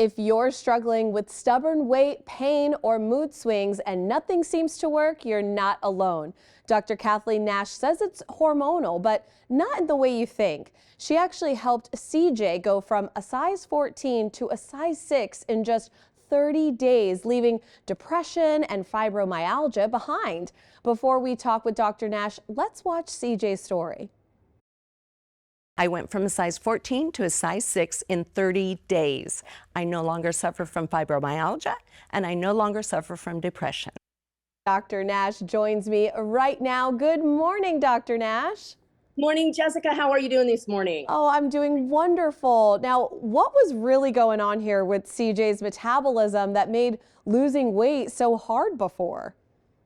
If you're struggling with stubborn weight, pain, or mood swings and nothing seems to work, you're not alone. Dr. Kathleen Nash says it's hormonal, but not in the way you think. She actually helped CJ go from a size 14 to a size 6 in just 30 days, leaving depression and fibromyalgia behind. Before we talk with Dr. Nash, let's watch CJ's story. I went from a size 14 to a size 6 in 30 days. I no longer suffer from fibromyalgia, and I no longer suffer from depression. Dr. Nash joins me right now. Good morning, Dr. Nash. Morning, Jessica. How are you doing this morning? Oh, I'm doing wonderful. Now, what was really going on here with CJ's metabolism that made losing weight so hard before?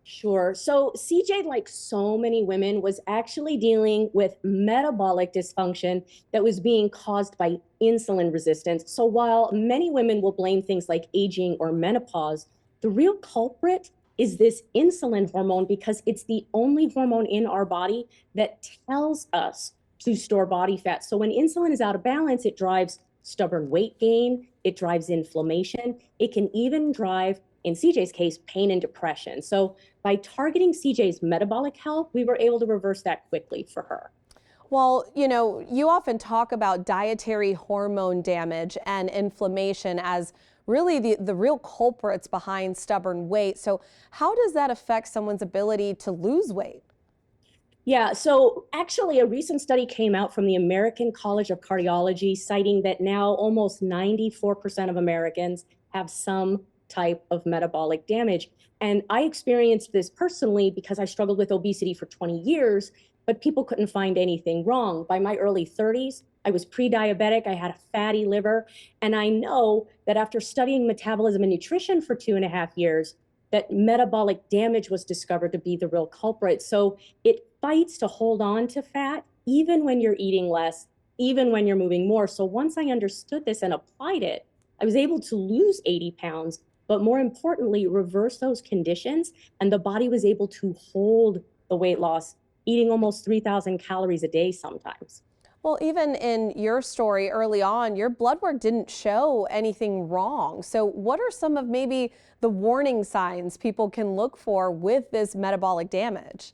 Sure. So CJ, like so many women, was actually dealing with metabolic dysfunction that was being caused by insulin resistance. So while many women will blame things like aging or menopause, the real culprit is this insulin hormone because it's the only hormone in our body that tells us to store body fat. So when insulin is out of balance, it drives stubborn weight gain, it drives inflammation, it can even drive, in CJ's case, pain and depression. So by targeting CJ's metabolic health, we were able to reverse that quickly for her. Well, you often talk about dietary hormone damage and inflammation as really the real culprits behind stubborn weight. So how does that affect someone's ability to lose weight? Yeah, so actually a recent study came out from the American College of Cardiology citing that now almost 94% of Americans have some type of metabolic damage. And I experienced this personally because I struggled with obesity for 20 years, but people couldn't find anything wrong. By my early 30s, I was pre-diabetic, I had a fatty liver, and I know that after studying metabolism and nutrition for 2.5 years, that metabolic damage was discovered to be the real culprit. So it fights to hold on to fat, even when you're eating less, even when you're moving more. So once I understood this and applied it, I was able to lose 80 pounds, but more importantly, reverse those conditions. And the body was able to hold the weight loss, eating almost 3,000 calories a day sometimes. Well, even in your story early on, your blood work didn't show anything wrong. So what are some of maybe the warning signs people can look for with this metabolic damage?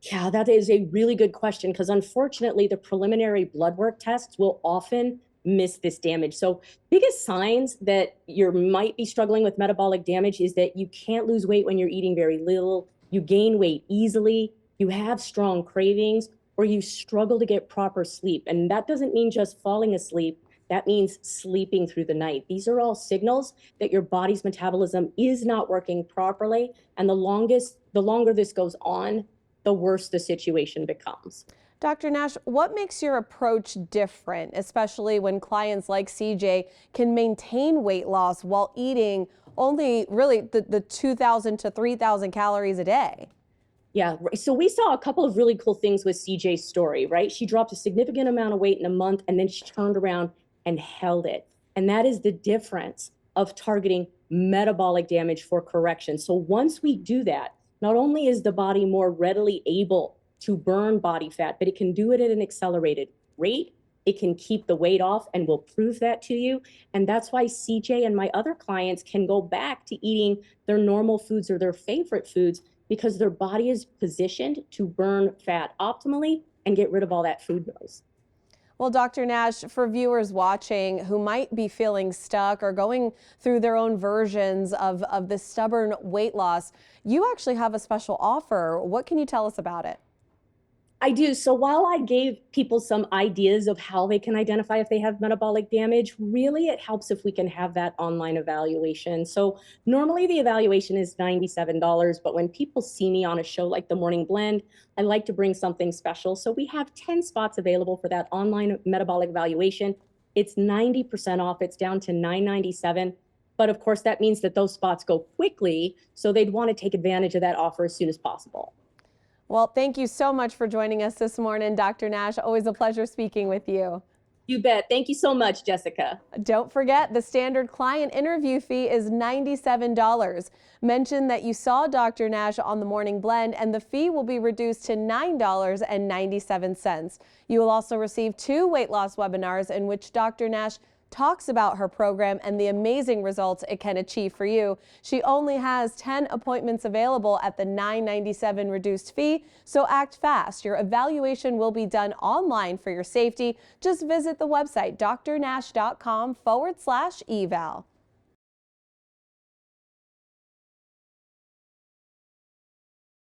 Yeah, that is a really good question because unfortunately, the preliminary blood work tests will often miss this damage. So biggest signs that you might be struggling with metabolic damage is that you can't lose weight when you're eating very little, you gain weight easily, you have strong cravings, or you struggle to get proper sleep. And that doesn't mean just falling asleep. That means sleeping through the night. These are all signals that your body's metabolism is not working properly. And the longer this goes on, the worse the situation becomes. Dr. Nash, what makes your approach different, especially when clients like CJ can maintain weight loss while eating only really the 2,000 to 3,000 calories a day? Yeah, so we saw a couple of really cool things with CJ's story, right? She dropped a significant amount of weight in a month and then she turned around and held it. And that is the difference of targeting metabolic damage for correction. So once we do that, not only is the body more readily able to burn body fat, but it can do it at an accelerated rate. It can keep the weight off and will prove that to you. And that's why CJ and my other clients can go back to eating their normal foods or their favorite foods because their body is positioned to burn fat optimally and get rid of all that food noise. Well, Dr. Nash, for viewers watching who might be feeling stuck or going through their own versions of this stubborn weight loss, you actually have a special offer. What can you tell us about it? I do. So while I gave people some ideas of how they can identify if they have metabolic damage, really it helps if we can have that online evaluation. So normally the evaluation is $97, but when people see me on a show like The Morning Blend, I like to bring something special. So we have 10 spots available for that online metabolic evaluation. It's 90% off. It's down to $997. But of course, that means that those spots go quickly. So they'd want to take advantage of that offer as soon as possible. Well, thank you so much for joining us this morning, Dr. Nash. Always a pleasure speaking with you. You bet. Thank you so much, Jessica. Don't forget, the standard client interview fee is $97. Mention that you saw Dr. Nash on the Morning Blend, and the fee will be reduced to $9.97. You will also receive 2 weight loss webinars in which Dr. Nash talks about her program and the amazing results it can achieve for you. She only has 10 appointments available at the $9.97 reduced fee, so act fast. Your evaluation will be done online for your safety. Just visit the website drnash.com/eval.